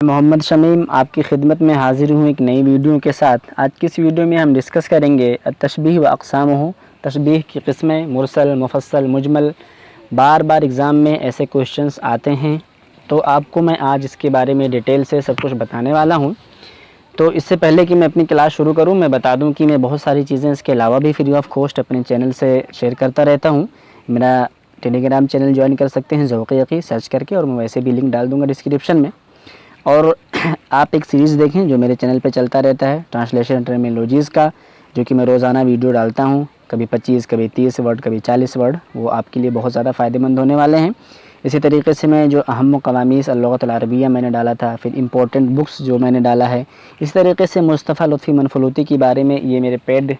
محمد شمیم آپ کی خدمت میں حاضر ہوں ایک نئی ویڈیو کے ساتھ۔ آج کی اس ویڈیو میں ہم ڈسکس کریں گے تشبیہ و اقسامہ، تشبیہ کی قسمیں، مرسل، مفصل، مجمل۔ بار بار ایگزام میں ایسے کوشچنس آتے ہیں، تو آپ کو میں آج اس کے بارے میں ڈیٹیل سے سب کچھ بتانے والا ہوں۔ تو اس سے پہلے کہ میں اپنی کلاس شروع کروں، میں بتا دوں کہ میں بہت ساری چیزیں اس کے علاوہ بھی فری آف کاسٹ اپنے چینل سے شیئر کرتا رہتا ہوں۔ میرا ٹیلی گرام چینل جوائن کر سکتے ہیں، ذوق یقین سرچ کر کے، اور میں ویسے بھی لنک ڈال دوں گا ڈسکرپشن میں۔ اور آپ ایک سیریز دیکھیں جو میرے چینل پہ چلتا رہتا ہے، ٹرانسلیشن ٹرمینالوجیز کا، جو کہ میں روزانہ ویڈیو ڈالتا ہوں، کبھی 25 کبھی 30 ورڈ کبھی 40 ورڈ، وہ آپ کے لیے بہت زیادہ فائدہ مند ہونے والے ہیں۔ اسی طریقے سے میں جو اہم قوامیس اللغۃ العربیہ میں نے ڈالا تھا، پھر امپورٹنٹ بکس جو میں نے ڈالا ہے، اس طریقے سے مصطفیٰ لطفی منفلوطی کے بارے میں، یہ میرے پیڈ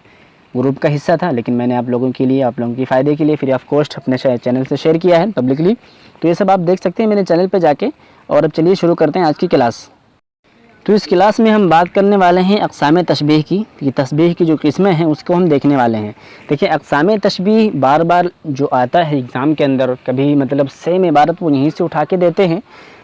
گروپ کا حصہ تھا، لیکن میں نے آپ لوگوں کے لیے، آپ لوگوں کی فائدے کے لیے فری آف کاسٹ اپنے چینل سے شیئر کیا ہے پبلکلی۔ تو یہ سب آپ دیکھ سکتے ہیں میرے چینل پہ جا کے۔ اور اب چلیے شروع کرتے ہیں آج کی کلاس۔ تو اس کلاس میں ہم بات کرنے والے ہیں اقسام تشبیہ کی۔ یہ تشبیہ کی جو قسمیں ہیں اس کو ہم دیکھنے والے ہیں۔ دیکھیں، اقسام تشبیہ بار بار جو آتا ہے ایگزام کے اندر، کبھی مطلب سیم عبارت وہ یہیں سے اٹھا کے دیتے ہیں،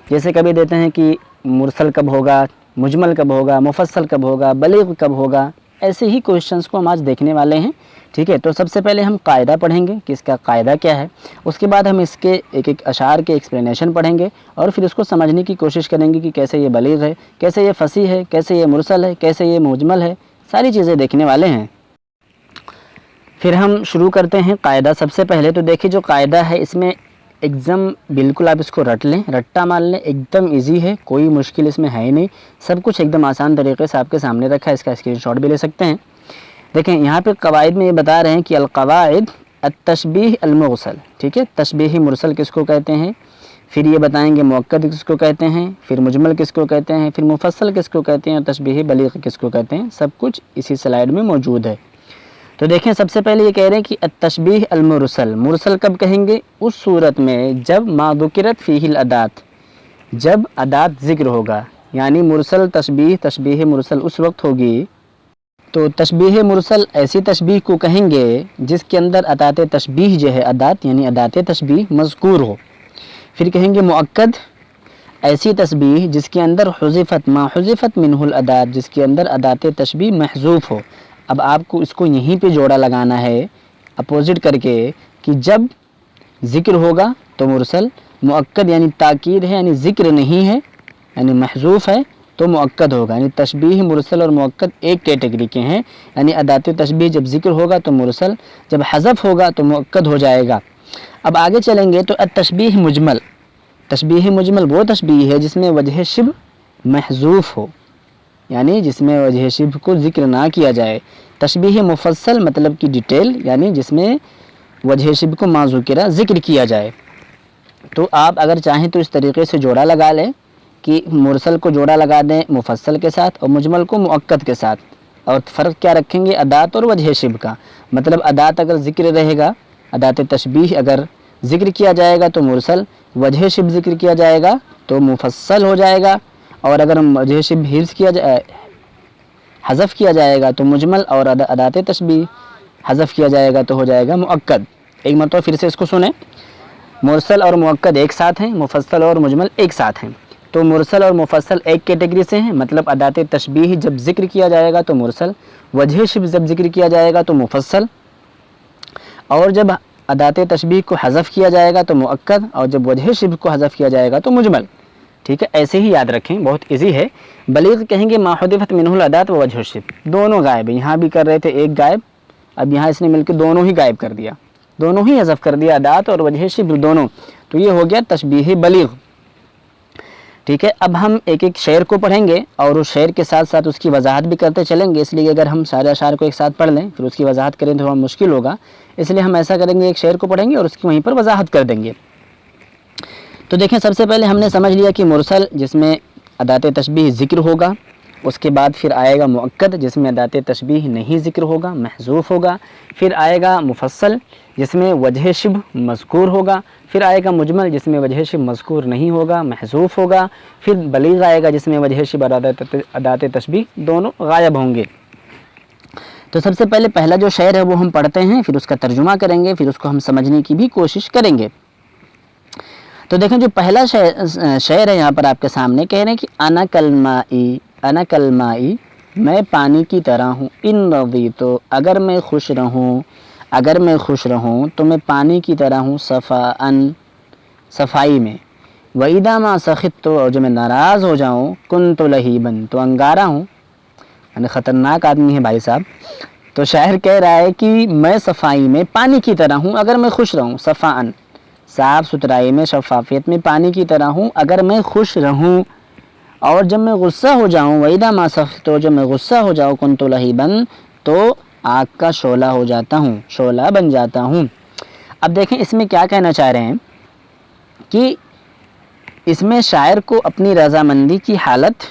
جیسے کبھی دیتے ہیں کہ مرسل کب ہوگا، مجمل کب ہوگا، مفصل کب ہوگا، بلیغ کب ہوگا، ایسے ہی کوشچنس کو ہم آج دیکھنے والے ہیں۔ ٹھیک ہے، تو سب سے پہلے ہم قاعدہ پڑھیں گے کہ اس کا قاعدہ کیا ہے۔ اس کے بعد ہم اس کے ایک اشعار کے ایکسپلینیشن پڑھیں گے، اور پھر اس کو سمجھنے کی کوشش کریں گے کہ کیسے یہ بلیغ ہے، کیسے یہ فصیح ہے، کیسے یہ مرسل ہے، کیسے یہ مجمل ہے، ساری چیزیں دیکھنے والے ہیں۔ پھر ہم شروع کرتے ہیں قاعدہ۔ سب سے پہلے تو دیکھیں جو قاعدہ ہے، اس میں ایگزام بالکل آپ اس کو رٹ لیں، رٹا مان لیں، ایک دم ایزی ہے، کوئی مشکل اس میں ہے ہی نہیں، سب کچھ ایک دم آسان طریقے سے آپ کے سامنے رکھا ہے، اس کا اسکرین شاٹ بھی لے سکتے ہیں۔ دیکھیں یہاں پہ قواعد میں یہ بتا رہے ہیں کہ القواعد التشبیہ المرسل، ٹھیک ہے، تشبیہ مرسل کس کو کہتے ہیں، پھر یہ بتائیں گے مؤکد کس کو کہتے ہیں، پھر مجمل کس کو کہتے ہیں، پھر مفصل کس کو کہتے ہیں، اور تشبیہ بلیغ کس کو کہتے ہیں، سب کچھ اسی سلائیڈ میں موجود ہے۔ تو دیکھیں سب سے پہلے یہ کہہ رہے ہیں کہ التشبیہ المرسل، مرسل کب کہیں گے، اس صورت میں جب ما ذکرت فیہ الادات، جب ادات ذکر ہوگا، یعنی مرسل تشبیہ، تشبیہ مرسل اس وقت ہوگی۔ تو تشبیہ مرسل ایسی تشبیہ کو کہیں گے جس کے اندر ادات تشبیہ جو ہے، ادات یعنی ادات تشبیہ مذکور ہو۔ پھر کہیں گے مؤکد، ایسی تشبیہ جس کے اندر حذفت ما حذفت منہ الادات، جس کے اندر ادات تشبیہ محذوف ہو۔ اب آپ کو اس کو یہیں پہ جوڑا لگانا ہے اپوزٹ کر کے، کہ جب ذکر ہوگا تو مرسل، مؤکد یعنی تاکید ہے، یعنی ذکر نہیں ہے، یعنی محذوف ہے تو مؤکد ہوگا۔ یعنی تشبیہ مرسل اور مؤکد ایک کیٹیگری کے ہیں، یعنی ادات تشبیہ جب ذکر ہوگا تو مرسل، جب حذف ہوگا تو مؤکد ہو جائے گا۔ اب آگے چلیں گے تو التشبیہ مجمل، تشبیہ مجمل وہ تشبیہ ہے جس میں وجہ شبہ محذوف ہو، یعنی جس میں وجہ شبہ کو ذکر نہ کیا جائے۔ تشبیہ مفصل مطلب کی ڈیٹیل، یعنی جس میں وجہ شبہ کو ما ذکر ذکر کیا جائے۔ تو آپ اگر چاہیں تو اس طریقے سے جوڑا لگا لیں کہ مرسل کو جوڑا لگا دیں مفصل کے ساتھ، اور مجمل کو مؤکد کے ساتھ، اور فرق کیا رکھیں گے، ادات اور وجہ شبہ کا۔ مطلب ادات اگر ذکر رہے گا، ادات تشبیہ اگر ذکر کیا جائے گا تو مرسل، وجہ شبہ ذکر کیا جائے گا تو مفصل ہو جائے گا، اور اگر وجہ شبہ حذف کیا جائے گا تو مجمل، اور ادات تشبیہ حذف کیا جائے گا تو ہو جائے گا مؤکد۔ ایک مرتبہ پھر سے اس کو سنیں، مرسل اور مؤکد ایک ساتھ ہیں، مفصل اور مجمل ایک ساتھ ہیں۔ تو مرسل اور مفصل ایک کیٹیگری سے ہیں، مطلب ادات تشبیہ جب ذکر کیا جائے گا تو مرسل، وجہ شبہ جب ذکر کیا جائے گا تو مفصل، اور جب ادات تشبیہ کو حذف کیا جائے گا تو مؤکد، اور جب وجہ شبہ کو حذف کیا جائے گا تو مجمل۔ ٹھیک ہے، ایسے ہی یاد رکھیں، بہت ایزی ہے۔ بلیغ کہیں گے ما حذفت منہ الادات و وجہ شبہ، دونوں غائب ہیں، یہاں بھی کر رہے تھے ایک غائب، اب یہاں اس نے مل کے دونوں ہی غائب کر دیا، دونوں ہی حذف کر دیا، ادات اور وجہ شبہ دونوں، تو یہ ہو گیا تشبیہ بلیغ۔ ٹھیک ہے، اب ہم ایک ایک شعر کو پڑھیں گے، اور اس شعر کے ساتھ ساتھ اس کی وضاحت بھی کرتے چلیں گے، اس لیے اگر ہم سارے اشعار کو ایک ساتھ پڑھ لیں پھر اس کی وضاحت کریں تو تھوڑا مشکل ہوگا، اس لیے ہم ایسا کریں گے ایک شعر کو پڑھیں گے اور اس کی وہیں پر وضاحت کر دیں گے۔ تو دیکھیں سب سے پہلے ہم نے سمجھ لیا کہ مرسل جس میں ادات تشبیہ ذکر ہوگا، اس کے بعد پھر آئے گا مؤکد جس میں ادات تشبیہ نہیں ذکر ہوگا، محذوف ہوگا، پھر آئے گا مفصل جس میں وجہ شبہ مذکور ہوگا، پھر آئے گا مجمل جس میں وجہ شبہ مذکور نہیں ہوگا، محذوف ہوگا، پھر بلیغ آئے گا جس میں وجہ شبہ ادات تشبیہ دونوں غائب ہوں گے۔ تو سب سے پہلے پہلا جو شعر ہے وہ ہم پڑھتے ہیں، پھر اس کا ترجمہ کریں گے، پھر اس کو ہم سمجھنے کی بھی کوشش کریں گے۔ تو دیکھیں جو پہلا شعر ہے یہاں پر آپ کے سامنے، کہہ رہے ہیں کہ انا کلمائی، میں پانی کی طرح ہوں، ان رضیت، اگر میں خوش رہوں تو میں پانی کی طرح ہوں، صفائی میں، وَإِذَا مَا سَخِطْتُ، اور جو میں ناراض ہو جاؤں، كُنْتُ لَهِيبًا، تو انگارہ ہوں، یعنی خطرناک آدمی ہے بھائی صاحب۔ تو شاعر کہہ رہا ہے کہ میں صفائی میں پانی کی طرح ہوں اگر میں خوش رہوں، صفاءً، صاف ستھرائی میں، شفافیت میں پانی کی طرح ہوں اگر میں خوش رہوں، اور جب میں غصہ ہو جاؤں، وَإِذَا مَا سَخِطْتُ، جب میں غصہ ہو جاؤں، كُنْتُ لَهِيبًا، تو آگ کا شعلہ ہو جاتا ہوں، شعلہ بن جاتا ہوں۔ اب دیکھیں اس میں کیا کہنا چاہ رہے ہیں کہ اس میں شاعر کو اپنی رضامندی کی حالت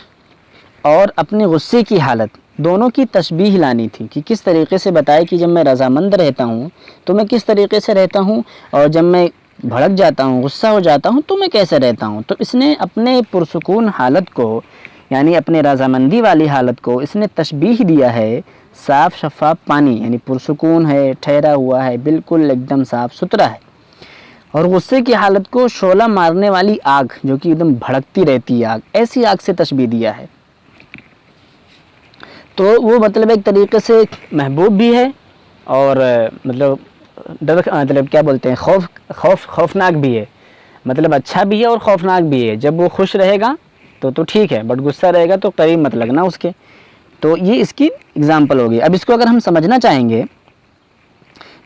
اور اپنے غصے کی حالت دونوں کی تشبیہ لانی تھی، کہ کس طریقے سے بتائے کہ جب میں رضامند رہتا ہوں تو میں کس طریقے سے رہتا ہوں، اور جب میں بھڑک جاتا ہوں، غصہ ہو جاتا ہوں تو میں کیسے رہتا ہوں۔ تو اس نے اپنے پرسکون حالت کو، یعنی اپنے رضامندی والی حالت کو اس نے تشبیہ دیا ہے صاف شفاف پانی، یعنی پرسکون ہے، ٹھہرا ہوا ہے، بالکل ایک دم صاف ستھرا ہے، اور غصے کی حالت کو شعلہ مارنے والی آگ، جو کہ ایک دم بھڑکتی رہتی ہے آگ، ایسی آگ سے تشبیہ دیا ہے۔ تو وہ مطلب ایک طریقے سے محبوب بھی ہے، اور مطلب کیا بولتے ہیں، خوفناک بھی ہے، مطلب اچھا بھی ہے اور خوفناک بھی ہے۔ جب وہ خوش رہے گا تو ٹھیک ہے، بٹ غصہ رہے گا تو قریب مت لگنا اس کے۔ تو یہ اس کی اگزامپل ہوگی۔ اب اس کو اگر ہم سمجھنا چاہیں گے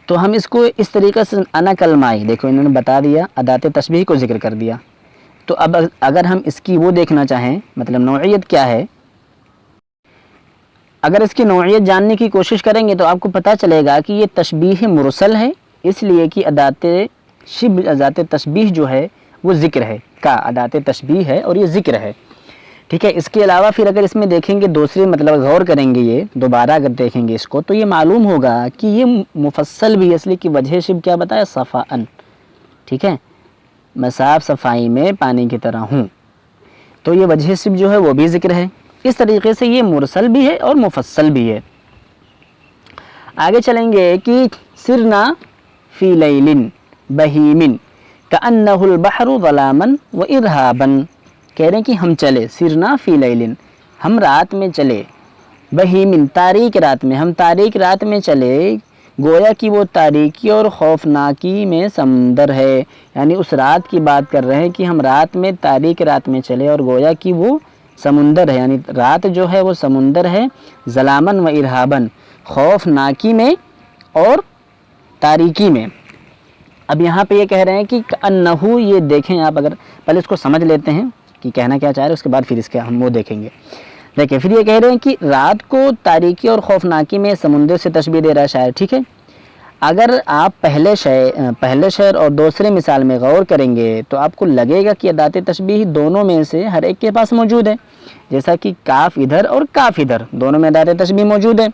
تو ہم اس کو اس طریقے سے، انا کلمائی، دیکھو انہوں نے بتا دیا، ادات تشبیہ کو ذکر کر دیا۔ تو اب اگر ہم اس کی وہ دیکھنا چاہیں، مطلب نوعیت کیا ہے، اگر اس کی نوعیت جاننے کی کوشش کریں گے تو آپ کو پتہ چلے گا کہ یہ تشبیہ مرسل ہے، اس لیے کہ ادات تشبیہ جو ہے وہ ذکر ہے، ادات تشبیہ ہے اور یہ ذکر ہے، ٹھیک ہے۔ اس کے علاوہ پھر اگر اس میں دیکھیں گے دوسری، مطلب غور کریں گے، یہ دوبارہ اگر دیکھیں گے اس کو تو یہ معلوم ہوگا کہ یہ مفصل بھی ہے، اس لیے کہ وجہ شب کیا بتایا، صفاءً، ٹھیک ہے، میں صاف صفائی میں پانی کی طرح ہوں، تو یہ وجہ شب جو ہے وہ بھی ذکر ہے۔ اس طریقے سے یہ مرسل بھی ہے اور مفصل بھی ہے۔ آگے چلیں گے کہ سرنا فی لیل بہیم کأنہ البحر ظلاما وارہابا، کہہ رہے ہیں کہ ہم چلے، سرنا فی لیل، ہم رات میں چلے، بہیم، تاریک رات میں، ہم تاریک رات میں چلے، گویا کہ وہ تاریکی اور خوفناکی میں سمندر ہے، یعنی اس رات کی بات کر رہے ہیں کہ ہم رات میں، تاریک رات میں چلے اور گویا کہ وہ سمندر ہے، یعنی رات جو ہے وہ سمندر ہے، ظلاماً و ارہاباً، خوفناکی میں اور تاریکی میں۔ اب یہاں پہ یہ کہہ رہے ہیں کہ انہو، یہ دیکھیں آپ، اگر پہلے اس کو سمجھ لیتے ہیں کہ کہنا کیا چاہ رہے ہیں، اس کے بعد پھر اس کے ہم وہ دیکھیں گے۔ دیکھیں پھر یہ کہہ رہے ہیں کہ رات کو تاریکی اور خوفناکی میں سمندر سے تشبیہ دے رہا ہے شاعر، ٹھیک ہے۔ اگر آپ پہلے شعر اور دوسرے مثال میں غور کریں گے تو آپ کو لگے گا کہ ادات تشبیہ دونوں میں سے ہر ایک کے پاس موجود ہے، جیسا کہ کاف ادھر اور کاف ادھر، دونوں میں ادات تشبیہ موجود ہے،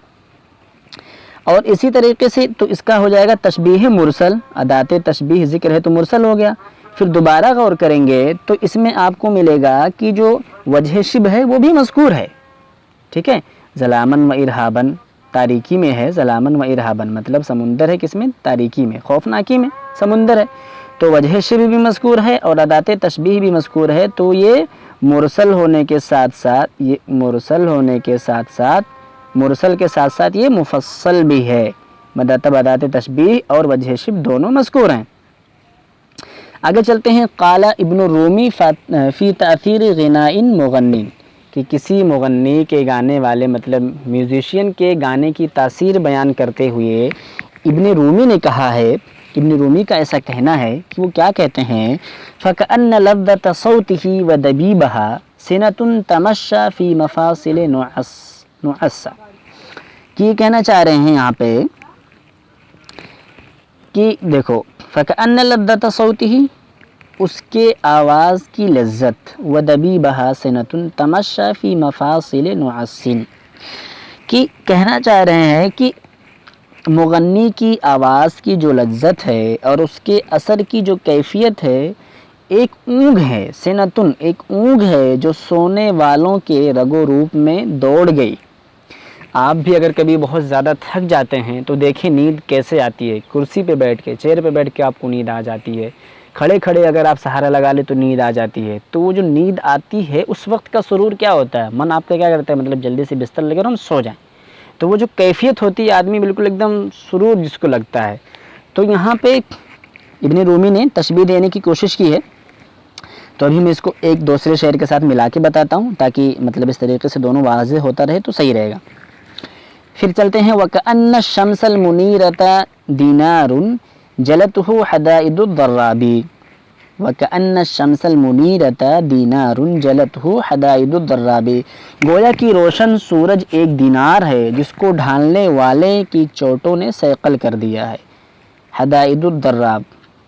اور اسی طریقے سے تو اس کا ہو جائے گا تشبیہ مرسل، ادات تشبیہ ذکر ہے تو مرسل ہو گیا۔ پھر دوبارہ غور کریں گے تو اس میں آپ کو ملے گا کہ جو وجہ شبہ ہے وہ بھی مذکور ہے، ٹھیک ہے، ظلاماً و ارہاباً، تاریکی میں ہے، ظلاماً و ارہاباً، مطلب سمندر ہے، کس میں، تاریکی میں، خوفناکی میں سمندر ہے، تو وجہ شبہ بھی مذکور ہے اور ادات تشبیہ بھی مذکور ہے، تو یہ مرسل ہونے کے ساتھ ساتھ یہ مفصل بھی ہے، مطلب ادات تشبیہ اور وجہ شبہ دونوں مذکور ہیں۔ آگے چلتے ہیں، قال ابن الرومی فی تأثیر غناء مغنی، کہ کسی مغنی کے گانے والے، مطلب میوزیشین کے گانے کی تاثیر بیان کرتے ہوئے ابن رومی نے کہا ہے، ابن رومی کا ایسا کہنا ہے کہ وہ کیا کہتے ہیں، فَكَأَنَّ لَذَّةَ صَوْتِهِ وَدَبِيبَهَا سِنَةٌ تَمَشَّى فِي مَفَاصِلِ نُعَسَّ، کہ یہ کہنا چاہ رہے ہیں یہاں پہ کہ دیکھو، فَكَأَنَّ لَذَّةَ صَوْتِهِ، اس کے آواز کی لذت، وَدَبِيبَهَا سِنَةٌ تَمَشَّى فِي مَفَاصِلِ نُعَسٍ، کہ کہنا چاہ رہے ہیں کہ مغنی کی آواز کی جو لذت ہے اور اس کے اثر کی جو کیفیت ہے، ایک اونگ ہے، سنتن، ایک اونگ ہے جو سونے والوں کے رگ و روپ میں دوڑ گئی۔ آپ بھی اگر کبھی بہت زیادہ تھک جاتے ہیں تو دیکھیں نیند کیسے آتی ہے، کرسی پہ بیٹھ کے، چیئر پہ بیٹھ کے آپ کو نیند آ جاتی ہے، کھڑے کھڑے اگر آپ سہارا لگا لیں تو نیند آ جاتی ہے. تو وہ جو نیند آتی ہے اس وقت کا سرور کیا ہوتا ہے, من آپ کا کیا کرتا ہے, مطلب جلدی سے بستر لگے اور ہم سو جائیں. تو وہ جو کیفیت ہوتی ہے آدمی بالکل ایک دم سرور جس کو لگتا ہے. تو یہاں پہ ابن رومی نے تشبیہ دینے کی کوشش کی ہے. تو ابھی میں اس کو ایک دوسرے شعر کے ساتھ ملا کے بتاتا ہوں تاکہ مطلب اس طریقے سے دونوں واضح ہوتا رہے تو صحیح رہے گا. پھر چلتے ہیں. وَكَأَنَّ الشَّمْسَ الْمُنِيرَةَ دِينَارٌ جَلَتْهُ حَدَائِدُ الضَّرَّابِ. وَكَأَنَّ الشَّمْسَ الْمُنِيرَةَ دِينَارٌ جَلَتْهُ حَدَائِدُ الضَّرَّابِ. گویا کہ روشن سورج ایک دینار ہے جس کو ڈھالنے والے کی چوٹوں نے صیقل کر دیا ہے. حدائد الضراب,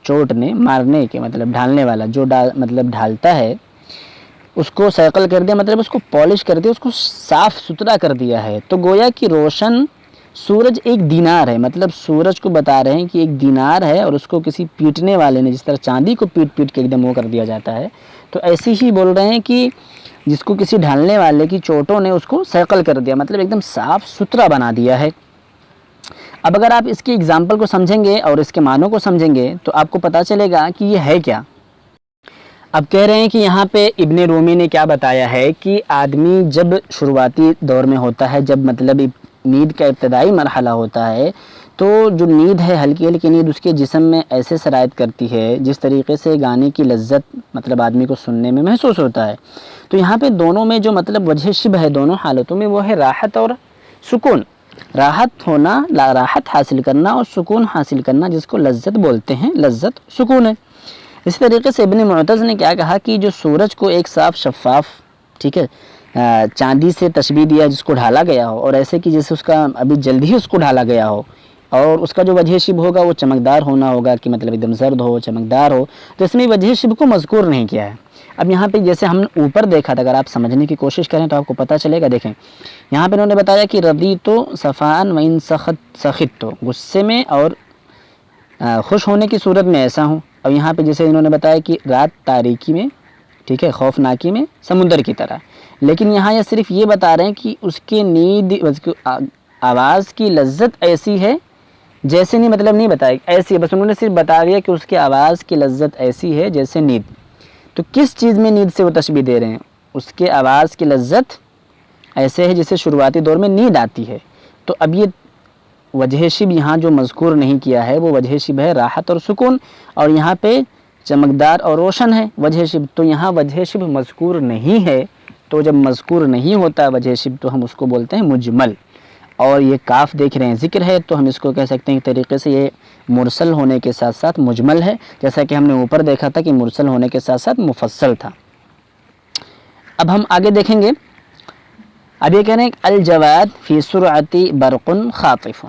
چوٹ نے, مارنے کے مطلب ڈھالنے والا, جو مطلب ڈھالتا ہے اس کو صیقل کر دیا, مطلب اس کو پالش کر دیا, اس کو صاف ستھرا کر دیا ہے. تو گویا کہ روشن سورج ایک دینار ہے, مطلب سورج کو بتا رہے ہیں کہ ایک دینار ہے اور اس کو کسی پیٹنے والے نے, جس طرح چاندی کو پیٹ پیٹ کے ایک دم وہ کر دیا جاتا ہے, تو ایسے ہی بول رہے ہیں کہ جس کو کسی ڈھالنے والے کی چوٹوں نے اس کو صیقل کر دیا, مطلب ایک دم صاف ستھرا بنا دیا ہے. اب اگر آپ اس کی اگزامپل کو سمجھیں گے اور اس کے معنوں کو سمجھیں گے تو آپ کو پتہ چلے گا کہ یہ ہے کیا. اب کہہ رہے ہیں کہ یہاں پہ ابن رومی نے کیا بتایا ہے کہ آدمی جب شروعاتی دور میں ہوتا ہے, جب مطلب نیند کا ابتدائی مرحلہ ہوتا ہے, تو جو نیند ہے ہلکی ہلکی نیند اس کے جسم میں ایسے سرایت کرتی ہے جس طریقے سے گانے کی لذت مطلب آدمی کو سننے میں محسوس ہوتا ہے. تو یہاں پہ دونوں میں جو مطلب وجہ شبہ ہے دونوں حالتوں میں وہ ہے راحت اور سکون. راحت ہونا, راحت حاصل کرنا اور سکون حاصل کرنا, جس کو لذت بولتے ہیں, لذت سکون ہے. اسی طریقے سے ابن معتز نے کیا کہا کہ جو سورج کو ایک صاف شفاف, ٹھیک ہے, چاندی سے تشبیہ دیا جس کو ڈھالا گیا ہو, اور ایسے کہ جیسے اس کا ابھی جلد ہی اس کو ڈھالا گیا ہو, اور اس کا جو وجہ شبہ ہوگا وہ چمکدار ہونا ہوگا کہ مطلب ایک دم زرد ہو, چمکدار ہو. تو اس میں وجہ شبہ کو مذکور نہیں کیا ہے. اب یہاں پہ جیسے ہم نے اوپر دیکھا تھا, اگر آپ سمجھنے کی کوشش کریں تو آپ کو پتہ چلے گا. دیکھیں یہاں پہ انہوں نے بتایا کہ رضیت صفان وان سخط, غصے میں اور خوش ہونے کی صورت میں ایسا ہوں. اور یہاں پہ جیسے انہوں نے بتایا کہ رات تاریکی میں, ٹھیک ہے, خوفناکی میں سمندر کی طرح. لیکن یہاں یہ صرف یہ بتا رہے ہیں کہ اس کے نیند آواز کی لذت ایسی ہے جیسے, نہیں مطلب نہیں بتایا ایسی ہے, بس انہوں نے صرف بتا دیا کہ اس کی آواز کی لذت ایسی ہے جیسے نیند. تو کس چیز میں نیند سے وہ تشبیہ دے رہے ہیں؟ اس کے آواز کی لذت ایسے ہے جسے شروعاتی دور میں نیند آتی ہے. تو اب یہ وجہ شبہ یہاں جو مذکور نہیں کیا ہے وہ وجہ شبہ ہے راحت اور سکون, اور یہاں پہ چمکدار اور روشن ہے وجہ شبہ. تو یہاں وجہ شبہ مذکور نہیں ہے, تو جب مذکور نہیں ہوتا وجہ شبہ تو ہم اس کو بولتے ہیں مجمل. اور یہ کاف دیکھ رہے ہیں ذکر ہے, تو ہم اس کو کہہ سکتے ہیں ایک طریقے سے یہ مرسل ہونے کے ساتھ ساتھ مجمل ہے, جیسا کہ ہم نے اوپر دیکھا تھا کہ مرسل ہونے کے ساتھ ساتھ مفصل تھا. اب ہم آگے دیکھیں گے. اب یہ کہہ رہے ہیں الجواد فی سرعت برق خاطف,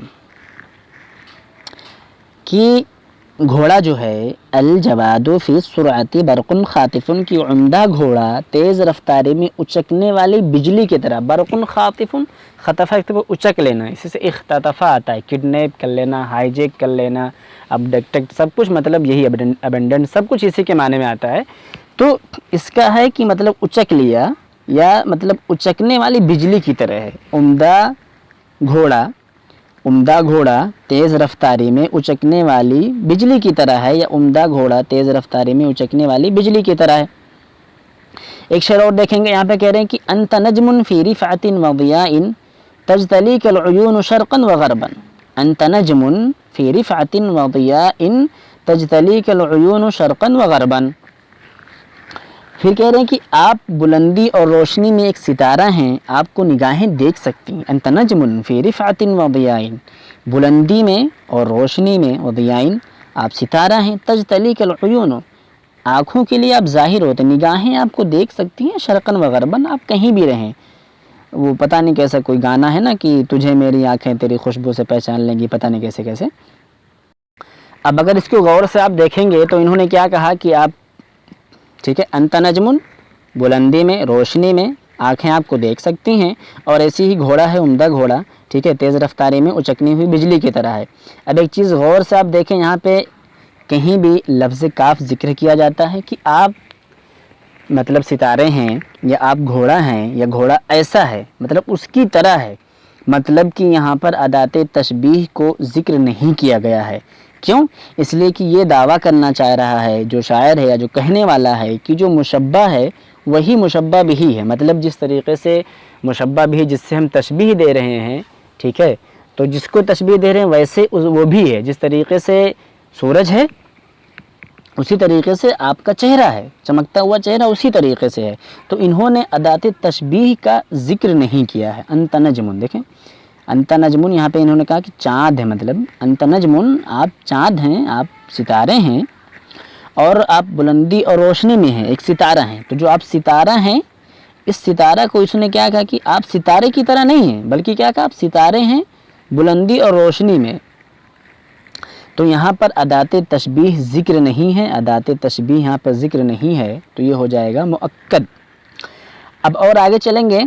کہ گھوڑا جو ہے الجواد فی سرعت برق خاطف, کی عمدہ گھوڑا تیز رفتاری میں اچکنے والی بجلی کی طرح. برق خاطف, خطفہ کو اچک لینا, اسی سے اختطفہ آتا ہے, کڈنیپ کر لینا, ہائی جیک کر لینا, ابڈکٹ, سب کچھ مطلب یہی ابنڈنٹ سب کچھ اسی کے معنی میں آتا ہے. تو اس کا ہے کہ مطلب اچک لیا, یا مطلب اچکنے والی بجلی کی طرح ہے. عمدہ گھوڑا تیز رفتاری میں اچکنے والی بجلی کی طرح ہے, یا عمدہ گھوڑا تیز رفتاری میں اچکنے والی بجلی کی طرح ہے. ایک شعر اور دیکھیں گے, یہاں پہ کہہ رہے ہیں کہ انت نجم فی رفعت و ضیاء تجتلیک العیون شرقا و غربا. انت نجم فی رفعت و ضیاء تجتلیک العیون شرقا و غربا. پھر کہہ رہے ہیں کہ آپ بلندی اور روشنی میں ایک ستارہ ہیں, آپ کو نگاہیں دیکھ سکتی ہیں. انت نجم فی رفعت و ضیاء, بلندی میں اور روشنی میں, و ضیاء آپ ستارہ ہیں. تجتلیک العیون, آنکھوں کے لیے آپ ظاہر ہوتے, نگاہیں آپ کو دیکھ سکتی ہیں. شرقاً و غرباً, آپ کہیں بھی رہیں. وہ پتہ نہیں کیسا کوئی گانا ہے نا کہ تجھے میری آنکھیں تیری خوشبو سے پہچان لیں گی, پتہ نہیں کیسے کیسے. اب اگر اس کو غور سے آپ دیکھیں گے تو انہوں نے کیا کہا کہ آپ, ٹھیک ہے, انت نجم, بلندی میں روشنی میں آنکھیں آپ کو دیکھ سکتی ہیں, اور ایسی ہی گھوڑا ہے عمدہ گھوڑا, ٹھیک ہے, تیز رفتاری میں اچکنے ہوئی بجلی کی طرح ہے. اب ایک چیز غور سے آپ دیکھیں, یہاں پہ کہیں بھی لفظ کاف ذکر کیا جاتا ہے کہ آپ مطلب ستارے ہیں, یا آپ گھوڑا ہیں, یا گھوڑا ایسا ہے, مطلب اس کی طرح ہے. مطلب کہ یہاں پر ادات تشبیہ کو ذکر نہیں کیا گیا ہے, کیوں؟ اس لیے کہ یہ دعویٰ کرنا چاہ رہا ہے جو شاعر ہے یا جو کہنے والا ہے کہ جو مشبہ ہے وہی مشبہ بھی ہے، مطلب جس طریقے سے مشبہ بھی جس سے ہم تشبیہ دے رہے ہیں، ٹھیک ہے، تو جس کو تشبیہ دے رہے ہیں ویسے وہ بھی ہے، جس طریقے سے سورج ہے اسی طریقے سے آپ کا چہرہ ہے، چمکتا ہوا چہرہ اسی طریقے سے ہے۔ تو انہوں نے ادات تشبیہ کا ذکر نہیں کیا ہے۔ انت نجم، دیکھیں انت نجم، یہاں پہ انہوں نے کہا کہ چاند ہے، مطلب انت نجم، آپ چاند ہیں، آپ ستارے ہیں، اور آپ بلندی اور روشنی میں ہیں، ایک ستارہ ہیں۔ تو جو آپ ستارہ ہیں، اس ستارہ کو اس نے کیا کہا کہ آپ ستارے کی طرح نہیں ہیں، بلکہ کیا کہا آپ ستارے ہیں بلندی اور روشنی میں۔ تو یہاں پر ادات تشبیہ ذکر نہیں ہے، ادات تشبیہ یہاں پر ذکر نہیں ہے، تو یہ ہو جائے گا مؤکد۔ اب اور آگے چلیں گے،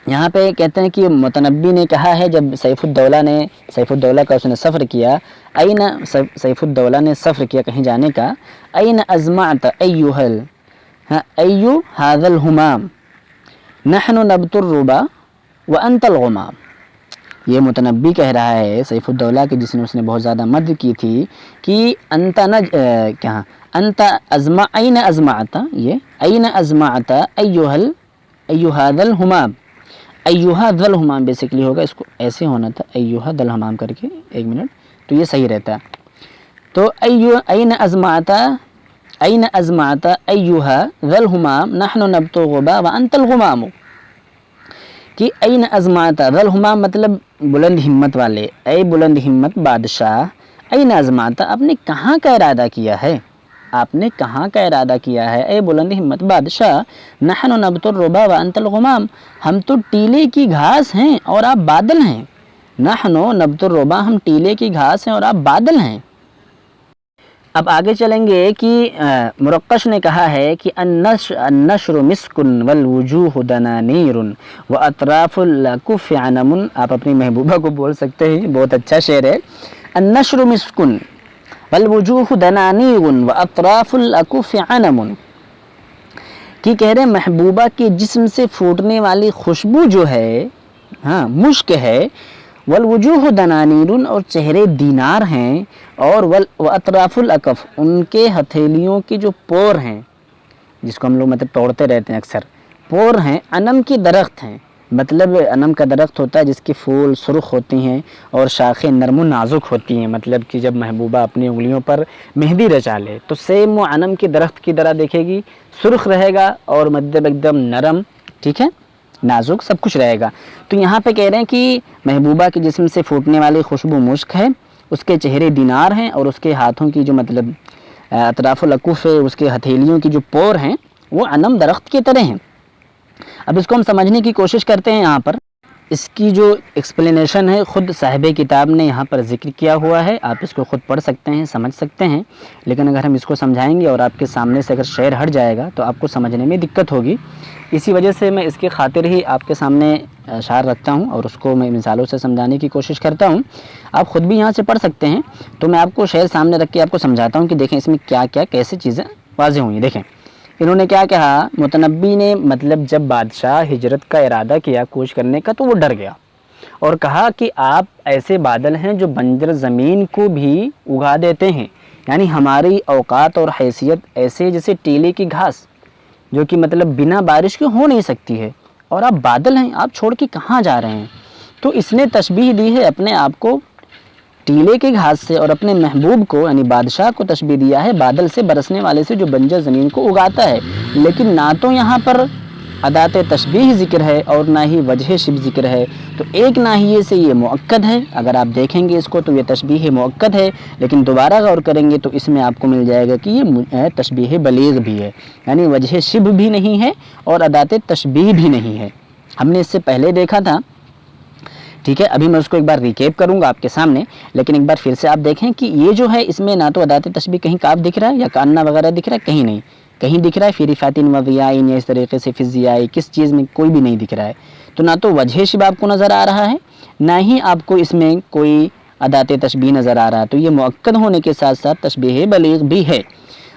یہاں پہ کہتے ہیں کہ متنبی نے کہا ہے جب سیف الدولہ کا اس نے سفر کیا، سیف الدولہ نے سفر کیا کہیں جانے کا، این ازمعت ایو هذا الہمام نحن نبت الربا وانت الغمام۔ یہ متنبی کہہ رہا ہے سیف الدولہ کے جس نے اس نے بہت زیادہ مدح کی تھی کہ انت این ازمعت، یہ این ازمعت ایو هذا الہمام، ایوہا ذل ہمام بیسکلی ہوگا، اس کو ایسے ہونا تھا ایوہا ذل ہمام کر کے، ایک منٹ، تو یہ صحیح رہتا ہے۔ تو این ازمعت ایوہا ذل ہمام نحن نبت الغبا وانت الغمام، کہ این ازمعت ذل ہمام مطلب بلند ہمت والے، اے بلند ہمت بادشاہ، این ازمعت آپ نے کہاں کا ارادہ کیا ہے، آپ نے کہاں کا ارادہ کیا ہے، اے بلند ہمت بادشاہ، نحن نبت الربا وانت الغمام، ہم تو ٹیلے کی گھاس ہیں اور آپ بادل ہیں، نحن نبت الربا، ہم ٹیلے کی گھاس ہیں اور آپ بادل ہیں۔ اب آگے چلیں گے کہ مرقش نے کہا ہے کہ النشر مسک والوجوہ دنانیر واطراف الاکف عنم، آپ اپنی محبوبہ کو بول سکتے ہیں، بہت اچھا شعر ہے۔ النشر مسک والوجوہ دنانیر واطراف الاکف عنم، کہ کہہ رہے محبوبہ کے جسم سے پھوٹنے والی خوشبو جو ہے مشک ہے، والوجوہ دنانیر، اور چہرے دینار ہیں، اور واطراف الاکف، ان کے ہتھیلیوں کے جو پور ہیں، جس کو ہم لوگ مطلب توڑتے رہتے ہیں اکثر، پور ہیں، انم کی درخت ہیں، مطلب انم کا درخت ہوتا ہے جس کی پھول سرخ ہوتی ہیں اور شاخیں نرم و نازک ہوتی ہیں، مطلب کہ جب محبوبہ اپنی انگلیوں پر مہندی رچا لے تو سیم وہ انم کی درخت کی طرح دیکھے گی، سرخ رہے گا اور مطلب ایک دم نرم، ٹھیک ہے، نازک، سب کچھ رہے گا۔ تو یہاں پہ کہہ رہے ہیں کہ محبوبہ کے جسم سے پھوٹنے والی خوشبو مشک ہے، اس کے چہرے دینار ہیں، اور اس کے ہاتھوں کی جو مطلب اطراف الاکف ہے، اس کے ہتھیلیوں کی جو پور ہیں وہ انم درخت کی طرح ہیں۔ اب اس کو ہم سمجھنے کی کوشش کرتے ہیں، یہاں پر اس کی جو ایکسپلینیشن ہے خود صاحب کتاب نے یہاں پر ذکر کیا ہوا ہے، آپ اس کو خود پڑھ سکتے ہیں، سمجھ سکتے ہیں، لیکن اگر ہم اس کو سمجھائیں گے اور آپ کے سامنے سے اگر شعر ہٹ جائے گا تو آپ کو سمجھنے میں دقت ہوگی، اسی وجہ سے میں اس کی خاطر ہی آپ کے سامنے اشعار رکھتا ہوں اور اس کو میں مثالوں سے سمجھانے کی کوشش کرتا ہوں۔ آپ خود بھی یہاں سے پڑھ سکتے ہیں، تو میں آپ کو شعر سامنے رکھ کے آپ کو سمجھاتا ہوں کہ دیکھیں اس میں کیا کیا کیسے چیزیں واضح ہوئی ہیں۔ دیکھیں انہوں نے کیا کہا، متنبی نے مطلب جب بادشاہ ہجرت کا ارادہ کیا کوچ کرنے کا تو وہ ڈر گیا اور کہا کہ آپ ایسے بادل ہیں جو بنجر زمین کو بھی اگا دیتے ہیں، یعنی ہماری اوقات اور حیثیت ایسے جیسے ٹیلے کی گھاس جو کہ مطلب بنا بارش کے ہو نہیں سکتی ہے، اور آپ بادل ہیں، آپ چھوڑ کے کہاں جا رہے ہیں۔ تو اس نے تشبیہ دی ہے اپنے آپ کو ٹیلے کے گھاس سے، اور اپنے محبوب کو یعنی بادشاہ کو تشبیہ دیا ہے بادل سے، برسنے والے سے جو بنجر زمین کو اگاتا ہے، لیکن نہ تو یہاں پر ادات تشبیہ ذکر ہے اور نہ ہی وجہ شبہ ذکر ہے، تو ایک ناحیے سے یہ مؤکد ہے، اگر آپ دیکھیں گے اس کو تو یہ تشبیہ مؤکد ہے، لیکن دوبارہ غور کریں گے تو اس میں آپ کو مل جائے گا کہ یہ تشبیہ بلیغ بھی ہے، یعنی وجہ شبہ بھی نہیں ہے اور ادات تشبیہ بھی نہیں ہے۔ ہم نے اس سے پہلے دیکھا تھا، ٹھیک ہے، ابھی میں اس کو ایک بار ریکیپ کروں گا آپ کے سامنے، لیکن ایک بار پھر سے آپ دیکھیں کہ یہ جو ہے اس میں نہ تو ادات تشبیہ کہیں کاف دکھ رہا ہے یا کاننا وغیرہ دکھ رہا ہے، کہیں نہیں، کہیں دکھ رہا ہے فی رفعۃ و ضیاء، یا اس طریقے سے فی الضیاء، کس چیز میں کوئی بھی نہیں دکھ رہا ہے، تو نہ تو وجہ شبہ آپ کو نظر آ رہا ہے، نہ ہی آپ کو اس میں کوئی ادات تشبیہ نظر آ رہا ہے، تو یہ مؤکد ہونے کے ساتھ ساتھ تشبیہ بلیغ بھی ہے۔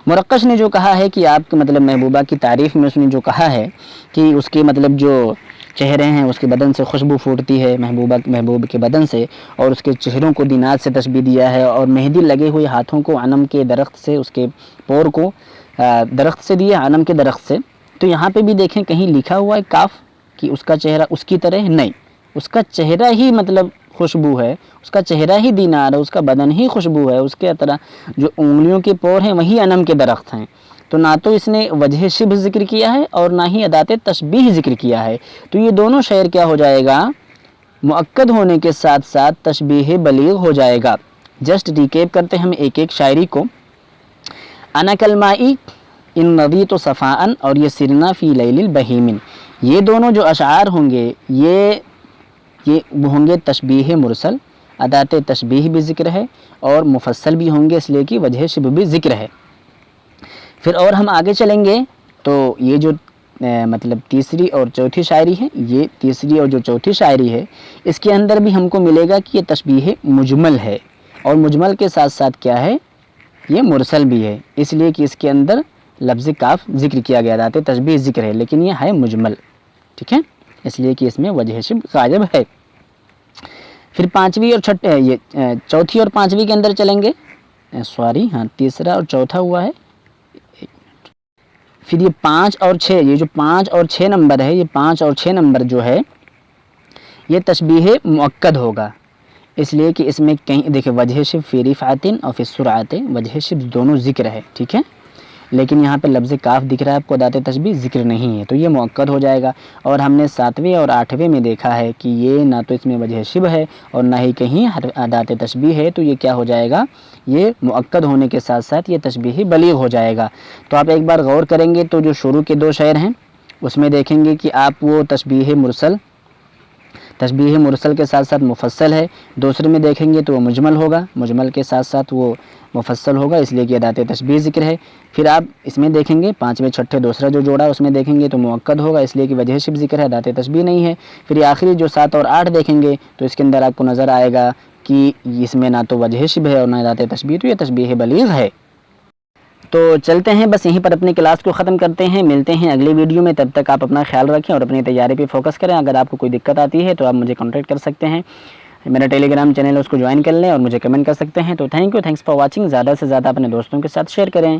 مرقش نے جو کہا ہے کہ آپ کے مطلب محبوبہ کی تعریف میں اس نے جو کہا ہے کہ اس کے مطلب جو چہرے ہیں اس کے بدن سے خوشبو پھوٹتی ہے محبوب کے بدن سے، اور اس کے چہروں کو دینات سے تشبیہ دیا ہے، اور مہندی لگے ہوئے ہاتھوں کو عنب کے درخت سے، اس کے پور کو درخت سے دیا، عنب کے درخت سے۔ تو یہاں پہ بھی دیکھیں کہیں لکھا ہوا ہے کاف کہ اس کا چہرہ اس کی طرح نہیں، اس کا چہرہ ہی مطلب خوشبو ہے، اس کا چہرہ ہی دینار ہے، اس کا بدن ہی خوشبو ہے، اس کے طرح جو انگلیوں کے پور ہیں وہی عنب کے درخت ہیں۔ تو نہ تو اس نے وجہ شبہ ذکر کیا ہے اور نہ ہی ادات تشبیہ ذکر کیا ہے، تو یہ دونوں شعر کیا ہو جائے گا، مؤکد ہونے کے ساتھ ساتھ تشبیہ بلیغ ہو جائے گا۔ جسٹ ریکیپ کرتے ہیں ہم ایک ایک شاعری کو۔ انا کلمائی ان رضیت صفاء اور یہ سرنا فی لیل البہیم، یہ دونوں جو اشعار ہوں گے یہ ہوں گے تشبیہ مرسل، ادات تشبیہ بھی ذکر ہے اور مفصل بھی ہوں گے اس لیے کہ وجہ شبہ بھی ذکر ہے۔ پھر اور ہم آگے چلیں گے تو یہ جو مطلب تیسری اور چوتھی شاعری ہے، یہ تیسری اور جو چوتھی شاعری ہے اس کے اندر بھی ہم کو ملے گا کہ یہ تشبیہ مجمل ہے، اور مجمل کے ساتھ ساتھ کیا ہے، یہ مرسل بھی ہے، اس لیے کہ اس کے اندر لفظ کاف ذکر کیا گیا، ذات تشبیہ ذکر ہے، لیکن یہ ہے مجمل، ٹھیک ہے، اس لیے کہ اس میں وجہ شبہ غائب ہے۔ پھر چوتھی اور پانچویں کے اندر چلیں گے، تیسرا اور چوتھا ہوا ہے۔ پھر یہ 5 اور 6، یہ جو 5 اور 6 نمبر ہے، یہ 5 اور 6 نمبر جو ہے یہ تشبیہ مؤکد ہوگا، اس لیے کہ اس میں کہیں دیکھیں وجہ شبہ فی رفعۃ اور فی السرعۃ، وجہ شبہ دونوں ذکر ہے، ٹھیک ہے، لیکن یہاں پہ لفظ کاف دکھ رہا ہے آپ کو، ادات تشبیہ ذکر نہیں ہے، تو یہ مؤکد ہو جائے گا۔ اور ہم نے 7ویں اور 8ویں میں دیکھا ہے کہ یہ نہ تو اس میں وجہ شبہ ہے اور نہ ہی کہیں ادات تشبیہ ہے، تو یہ کیا ہو جائے گا، یہ مؤکد ہونے کے ساتھ ساتھ یہ تشبیہ بلیغ ہو جائے گا۔ تو آپ ایک بار غور کریں گے تو جو شروع کے 2 شعر ہیں اس میں دیکھیں گے کہ آپ وہ تشبیہ مرسل کے ساتھ ساتھ مفصل ہے، دوسرے میں دیکھیں گے تو وہ مجمل ہوگا، مجمل کے ساتھ ساتھ وہ مفصل ہوگا، اس لیے کہ ادات تشبیہ ذکر ہے۔ پھر آپ اس میں دیکھیں گے 5ویں 6ٹھے دوسرا جو جوڑا اس میں دیکھیں گے تو مؤکد ہوگا، اس لیے کہ وجہ شبہ ذکر ہے، ادات تشبیہ نہیں ہے۔ پھر یہ آخری جو 7 اور 8 دیکھیں گے تو اس کے اندر آپ کو نظر آئے گا کہ اس میں نہ تو وجہ شبہ ہے اور نہ ادات تشبیہ، تو یہ تشبیہ بلیغ ہے۔ تو چلتے ہیں، بس یہیں پر اپنی کلاس کو ختم کرتے ہیں، ملتے ہیں اگلی ویڈیو میں، تب تک آپ اپنا خیال رکھیں اور اپنی تیاری پہ فوکس کریں۔ اگر آپ کو کوئی دقت آتی ہے تو آپ مجھے کانٹیکٹ کر سکتے ہیں، میرا ٹیلی گرام چینل ہے اس کو جوائن کر لیں اور مجھے کمنٹ کر سکتے ہیں۔ تو تھینکس فار واچنگ، زیادہ سے زیادہ اپنے دوستوں کے ساتھ شیئر کریں۔